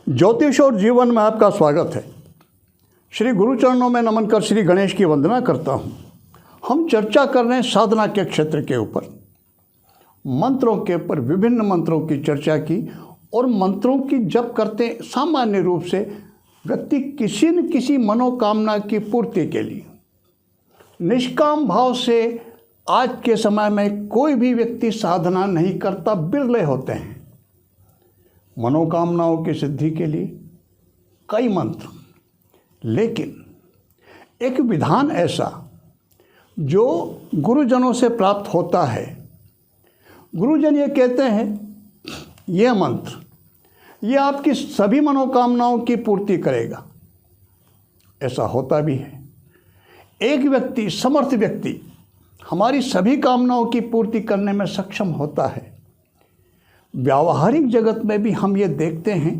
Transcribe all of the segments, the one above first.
ज्योतिष और जीवन में आपका स्वागत है। श्री गुरुचरणों में नमन कर श्री गणेश की वंदना करता हूँ। हम चर्चा कर रहे हैं साधना के क्षेत्र के ऊपर, मंत्रों के ऊपर। विभिन्न मंत्रों की चर्चा की और मंत्रों की जप करते सामान्य रूप से व्यक्ति किसी न किसी मनोकामना की पूर्ति के लिए निष्काम भाव से आज के समय में कोई भी व्यक्ति साधना नहीं करता, बिरले होते हैं। मनोकामनाओं की सिद्धि के लिए कई मंत्र, लेकिन एक विधान ऐसा जो गुरुजनों से प्राप्त होता है। गुरुजन ये कहते हैं यह मंत्र ये आपकी सभी मनोकामनाओं की पूर्ति करेगा। ऐसा होता भी है। एक व्यक्ति, समर्थ व्यक्ति, हमारी सभी कामनाओं की पूर्ति करने में सक्षम होता है। व्यावहारिक जगत में भी हम ये देखते हैं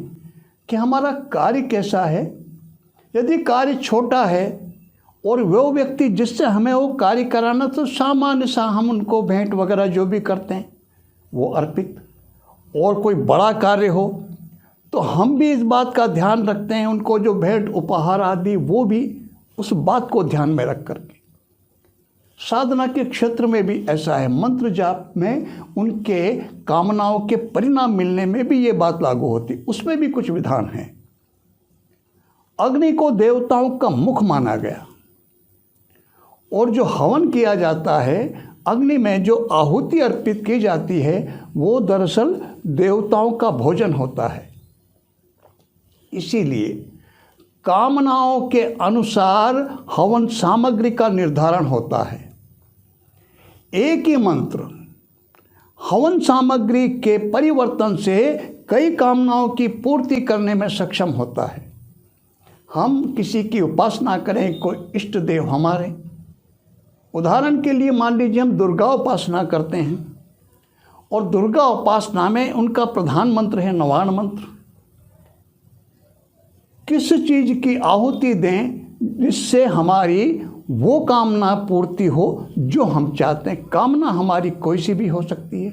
कि हमारा कार्य कैसा है। यदि कार्य छोटा है और वो व्यक्ति जिससे हमें वो कार्य कराना, तो सामान्य सा हम उनको भेंट वगैरह जो भी करते हैं वो अर्पित। और कोई बड़ा कार्य हो तो हम भी इस बात का ध्यान रखते हैं, उनको जो भेंट उपहार आदि वो भी उस बात को ध्यान में रख करके। साधना के क्षेत्र में भी ऐसा है। मंत्र जाप में उनके कामनाओं के परिणाम मिलने में भी ये बात लागू होती, उसमें भी कुछ विधान हैं। अग्नि को देवताओं का मुख माना गया और जो हवन किया जाता है, अग्नि में जो आहुति अर्पित की जाती है, वो दरअसल देवताओं का भोजन होता है। इसीलिए कामनाओं के अनुसार हवन सामग्री का निर्धारण होता है। एक ही मंत्र हवन सामग्री के परिवर्तन से कई कामनाओं की पूर्ति करने में सक्षम होता है। हम किसी की उपासना करें, कोई इष्ट देव हमारे, उदाहरण के लिए मान लीजिए हम दुर्गा उपासना करते हैं और दुर्गा उपासना में उनका प्रधान मंत्र है नवाण मंत्र। किस चीज़ की आहुति दें जिससे हमारी वो कामना पूर्ति हो जो हम चाहते हैं। कामना हमारी कोई सी भी हो सकती है।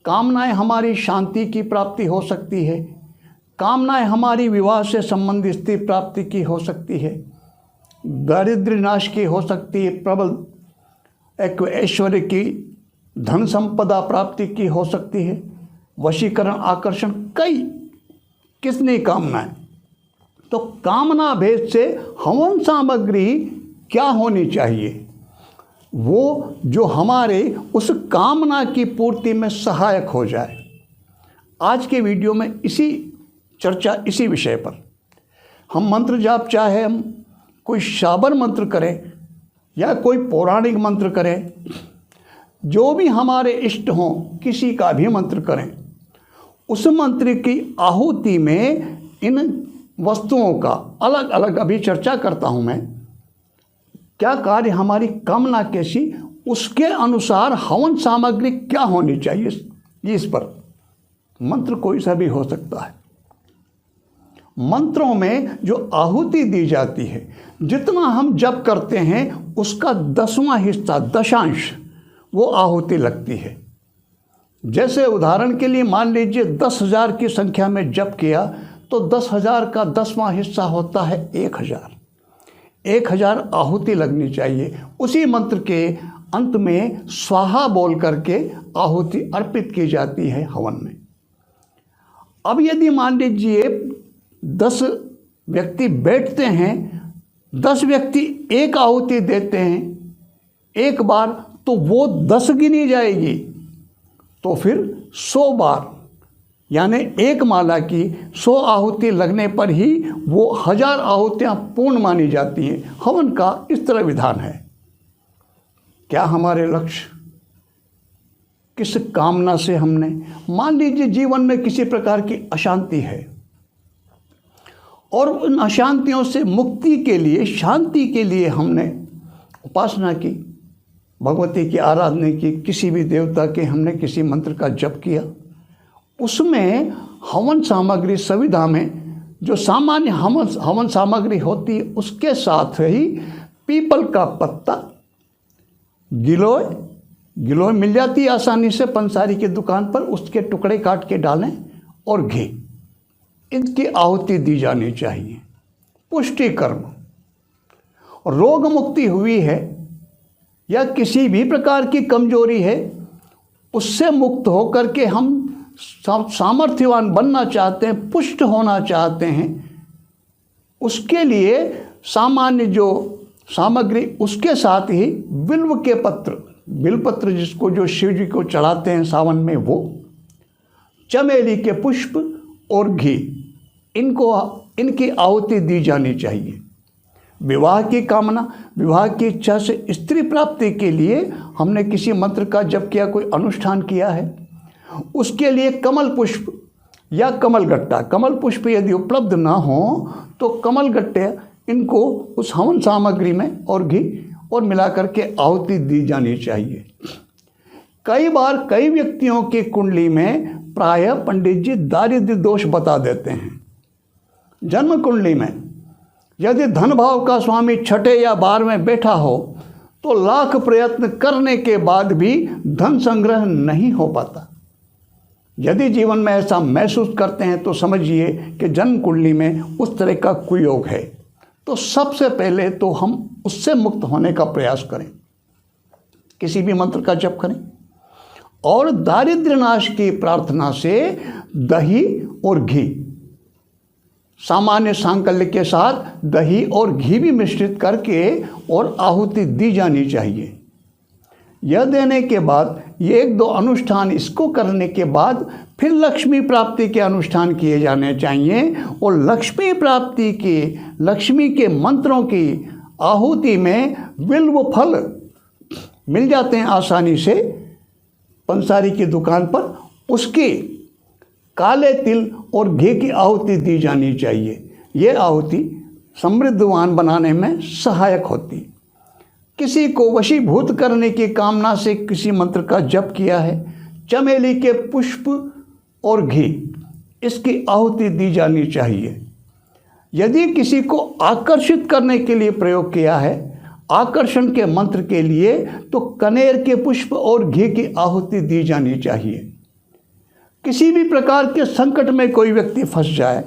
कामनाएं हमारी शांति की प्राप्ति हो सकती है, कामनाएं हमारी विवाह से संबंधित स्थिति प्राप्ति की हो सकती है, दारिद्र्य नाश की हो सकती है, प्रबल एक ऐश्वर्य की, धन संपदा प्राप्ति की हो सकती है, वशीकरण, आकर्षण, कई कितनी कामनाएं। तो कामना भेद से हवन सामग्री क्या होनी चाहिए, वो जो हमारे उस कामना की पूर्ति में सहायक हो जाए। आज के वीडियो में इसी चर्चा, इसी विषय पर हम मंत्र जाप, चाहे हम कोई शाबर मंत्र करें या कोई पौराणिक मंत्र करें, जो भी हमारे इष्ट हों, किसी का भी मंत्र करें, उस मंत्र की आहुति में इन वस्तुओं का अलग अलग अभी चर्चा करता हूं मैं। क्या कार्य हमारी कामना कैसी, उसके अनुसार हवन सामग्री क्या होनी चाहिए, इस पर मंत्र कोई सा भी हो सकता है। मंत्रों में जो आहुति दी जाती है, जितना हम जप करते हैं उसका 10वां हिस्सा, दशांश, वो आहुति लगती है। जैसे उदाहरण के लिए मान लीजिए 10,000 की संख्या में जप किया तो 10,000 का 10वां हिस्सा होता है 1,000। 1,000 आहुति लगनी चाहिए। उसी मंत्र के अंत में स्वाहा बोल करके आहुति अर्पित की जाती है हवन में। अब यदि मान लीजिए 10 व्यक्ति बैठते हैं, 10 व्यक्ति एक आहुति देते हैं एक बार, तो वो 10 गिनी जाएगी। तो फिर 100 बार, यानी एक माला की 100 आहुति लगने पर ही वो 1000 आहुतियाँ पूर्ण मानी जाती हैं। हवन का इस तरह विधान है। क्या हमारे लक्ष्य, किस कामना से हमने, मान लीजिए जीवन में किसी प्रकार की अशांति है और उन अशांतियों से मुक्ति के लिए, शांति के लिए हमने उपासना की, भगवती की आराधना की, किसी भी देवता के हमने किसी मंत्र का जप किया, उसमें हवन सामग्री संविधा में जो सामान्य हवन सामग्री होती है उसके साथ ही पीपल का पत्ता, गिलोय मिल जाती है आसानी से पंसारी की दुकान पर, उसके टुकड़े काट के डालें और घी, इनकी आहुति दी जानी चाहिए। पुष्टि कर्म, रोग मुक्ति हुई है या किसी भी प्रकार की कमजोरी है, उससे मुक्त होकर के हम सामर्थ्यवान बनना चाहते हैं, पुष्ट होना चाहते हैं, उसके लिए सामान्य जो सामग्री, उसके साथ ही बिल्व के पत्र, बिलपत्र जिसको जो शिव जी को चढ़ाते हैं सावन में, वो चमेली के पुष्प और घी, इनकी आहुति दी जानी चाहिए। विवाह की कामना, विवाह की इच्छा से स्त्री प्राप्ति के लिए हमने किसी मंत्र का जप किया, कोई अनुष्ठान किया है, उसके लिए कमल पुष्प या कमल गट्टा, कमल पुष्प यदि उपलब्ध ना हो तो कमल गट्टे, इनको उस हवन सामग्री में और घी और मिला करके आहुति दी जानी चाहिए। कई बार कई व्यक्तियों की कुंडली में प्रायः पंडित जी दारिद्र्य दोष बता देते हैं। जन्म कुंडली में यदि धन भाव का स्वामी छठे या 12वें बैठा हो तो लाख प्रयत्न करने के बाद भी धन संग्रह नहीं हो पाता। यदि जीवन में ऐसा महसूस करते हैं तो समझिए कि जन्म कुंडली में उस तरह का कुयोग है। तो सबसे पहले तो हम उससे मुक्त होने का प्रयास करें, किसी भी मंत्र का जप करें और दारिद्र्य नाश की प्रार्थना से दही और घी, सामान्य सांकल्य के साथ दही और घी भी मिश्रित करके और आहुति दी जानी चाहिए। यह देने के बाद ये 1-2 अनुष्ठान इसको करने के बाद फिर लक्ष्मी प्राप्ति के अनुष्ठान किए जाने चाहिए और लक्ष्मी प्राप्ति के, लक्ष्मी के मंत्रों की आहुति में बिल्व फल मिल जाते हैं आसानी से पंसारी की दुकान पर, उसकी काले तिल और घी की आहुति दी जानी चाहिए। ये आहुति समृद्धवान बनाने में सहायक होती। किसी को वशीभूत करने की कामना से किसी मंत्र का जप किया है, चमेली के पुष्प और घी, इसकी आहुति दी जानी चाहिए। यदि किसी को आकर्षित करने के लिए प्रयोग किया है, आकर्षण के मंत्र के लिए, तो कनेर के पुष्प और घी की आहुति दी जानी चाहिए। किसी भी प्रकार के संकट में कोई व्यक्ति फंस जाए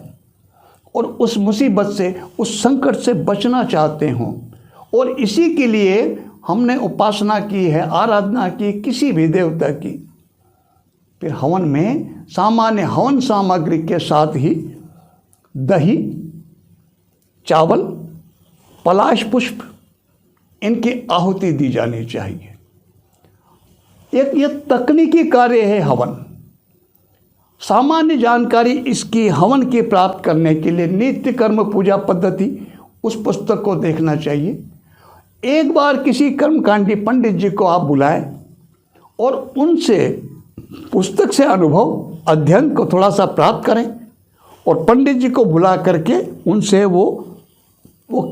और उस मुसीबत से, उस संकट से बचना चाहते हों और इसी के लिए हमने उपासना की है, आराधना की किसी भी देवता की, फिर हवन में सामान्य हवन सामग्री के साथ ही दही, चावल, पलाश पुष्प, इनकी आहुति दी जानी चाहिए। एक ये तकनीकी कार्य है हवन। सामान्य जानकारी इसकी हवन की प्राप्त करने के लिए नित्य कर्म पूजा पद्धति, उस पुस्तक को देखना चाहिए। एक बार किसी कर्मकांडी पंडित जी को आप बुलाएं और उनसे पुस्तक से अनुभव अध्ययन को थोड़ा सा प्राप्त करें और पंडित जी को बुला करके उनसे वो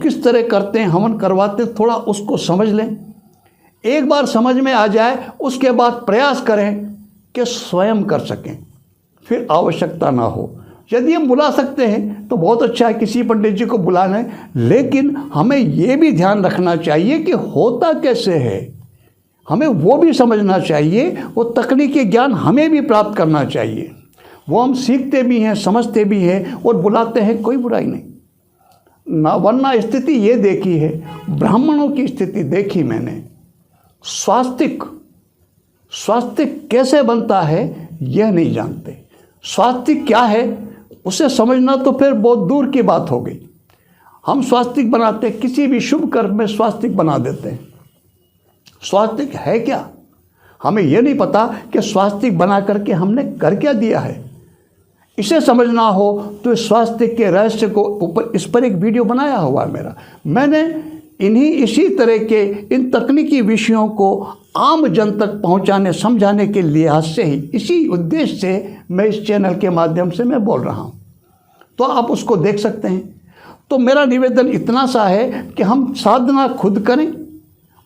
किस तरह करते हैं, हवन करवाते हैं, थोड़ा उसको समझ लें। एक बार समझ में आ जाए उसके बाद प्रयास करें कि स्वयं कर सकें, फिर आवश्यकता ना हो। यदि हम बुला सकते हैं तो बहुत अच्छा है, किसी पंडित जी को बुला लें, लेकिन हमें ये भी ध्यान रखना चाहिए कि होता कैसे है, हमें वो भी समझना चाहिए, वो तकनीकी ज्ञान हमें भी प्राप्त करना चाहिए। वो हम सीखते भी हैं, समझते भी हैं और बुलाते हैं, कोई बुराई नहीं ना। वरना स्थिति ये देखी है, ब्राह्मणों की स्थिति देखी मैंने, स्वास्तिक कैसे बनता है यह नहीं जानते। स्वास्तिक क्या है उसे समझना तो फिर बहुत दूर की बात हो गई। हम स्वास्तिक बनाते, किसी भी शुभ कर्म में स्वास्तिक बना देते हैं। स्वास्तिक है क्या, हमें यह नहीं पता कि स्वास्तिक बना करके हमने कर क्या दिया है। इसे समझना हो तो स्वास्तिक के रहस्य को ऊपर इस पर एक वीडियो बनाया हुआ है मेरा। मैंने इसी तरह के इन तकनीकी विषयों को आम जन तक पहुंचाने, समझाने के लिहाज से ही, इसी उद्देश्य से मैं इस चैनल के माध्यम से मैं बोल रहा हूं, तो आप उसको देख सकते हैं। तो मेरा निवेदन इतना सा है कि हम साधना खुद करें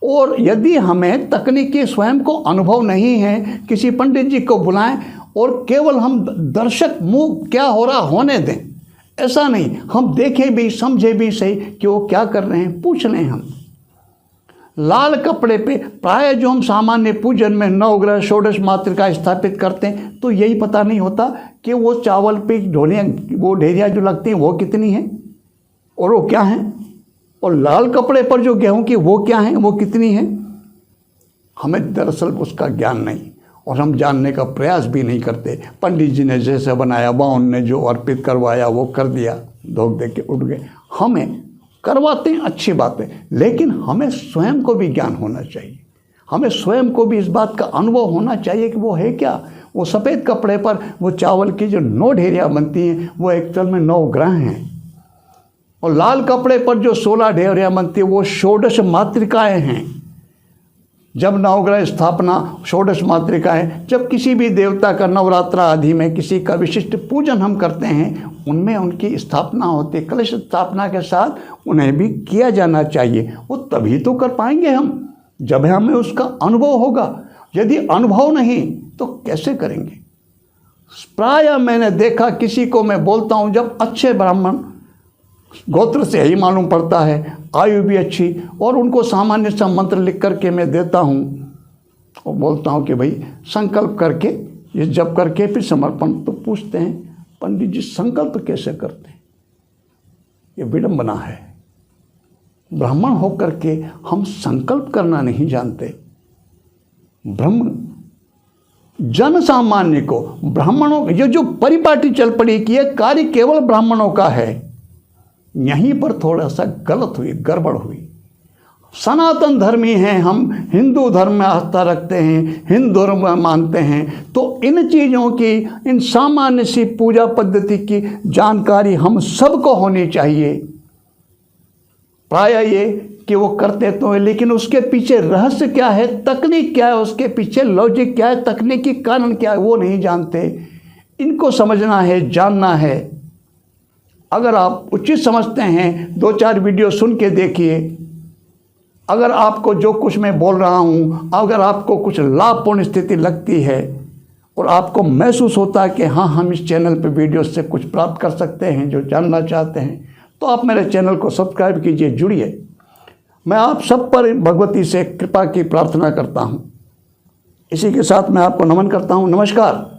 और यदि हमें तकनीकी स्वयं को अनुभव नहीं है, किसी पंडित जी को बुलाएं और केवल हम दर्शक मुँह क्या हो रहा होने दें, ऐसा नहीं, हम देखें भी, समझे भी सही कि वो क्या कर रहे हैं, पूछ लें हम। लाल कपड़े पे प्राय जो हम सामान्य पूजन में नवग्रह षोडश मातृका स्थापित करते हैं, तो यही पता नहीं होता कि वो चावल पे वो ढेरियाँ जो लगती हैं वो कितनी हैं और वो क्या हैं, और लाल कपड़े पर जो गेहूं की वो क्या हैं, वो कितनी हैं। हमें दरअसल उसका ज्ञान नहीं और हम जानने का प्रयास भी नहीं करते। पंडित जी ने जैसे बनाया, बाउन ने जो अर्पित करवाया वो कर दिया, धोख दे के उठ गए। हमें करवाते हैं अच्छी बात है, लेकिन हमें स्वयं को भी ज्ञान होना चाहिए। हमें स्वयं को भी इस बात का अनुभव होना चाहिए कि वो है क्या। वो सफ़ेद कपड़े पर वो चावल की जो 9 ढेरियाँ बनती हैं वो एक्चुअल में 9 ग्रह हैं, और लाल कपड़े पर जो 16 ढेरियाँ बनती है वो षोडश मातृकाएँ हैं। जब नवग्रह स्थापना षोडश मातृकाएँ, जब किसी भी देवता का नवरात्रा आदि में किसी का विशिष्ट पूजन हम करते हैं, उनमें उनकी स्थापना होती है। कलश स्थापना के साथ उन्हें भी किया जाना चाहिए। वो तभी तो कर पाएंगे हम जब हमें उसका अनुभव होगा। यदि अनुभव नहीं तो कैसे करेंगे। प्राय मैंने देखा, किसी को मैं बोलता हूँ, जब अच्छे ब्राह्मण गोत्र से ही मालूम पड़ता है, आयु भी अच्छी, और उनको सामान्य सा मंत्र लिख करके मैं देता हूँ और बोलता हूँ कि भाई संकल्प करके ये जप करके फिर समर्पण। तो पूछते हैं पंडित जी संकल्प कैसे करते हैं। ये विडंबना है। ब्राह्मण होकर के हम संकल्प करना नहीं जानते। ब्रह्म जन सामान्य को, ब्राह्मणों, ये जो परिपाटी चल पड़ी कि ये कार्य केवल ब्राह्मणों का है, यहीं पर थोड़ा सा गलत हुई, गड़बड़ हुई। सनातन धर्मी हैं हम, हिंदू धर्म में आस्था रखते हैं, हिंदू धर्म में मानते हैं, तो इन चीज़ों की, इन सामान्य सी पूजा पद्धति की जानकारी हम सबको होनी चाहिए। प्राय ये कि वो करते तो है, लेकिन उसके पीछे रहस्य क्या है, तकनीक क्या है, उसके पीछे लॉजिक क्या है, तकनीकी कारण क्या है, वो नहीं जानते। इनको समझना है, जानना है। अगर आप उचित समझते हैं, 2-4 वीडियो सुन के देखिए। अगर आपको जो कुछ मैं बोल रहा हूँ, अगर आपको कुछ लाभपूर्ण स्थिति लगती है और आपको महसूस होता है कि हाँ हम इस चैनल पे वीडियो से कुछ प्राप्त कर सकते हैं, जो जानना चाहते हैं, तो आप मेरे चैनल को सब्सक्राइब कीजिए, जुड़िए। मैं आप सब पर भगवती से कृपा की प्रार्थना करता हूँ। इसी के साथ मैं आपको नमन करता हूँ। नमस्कार।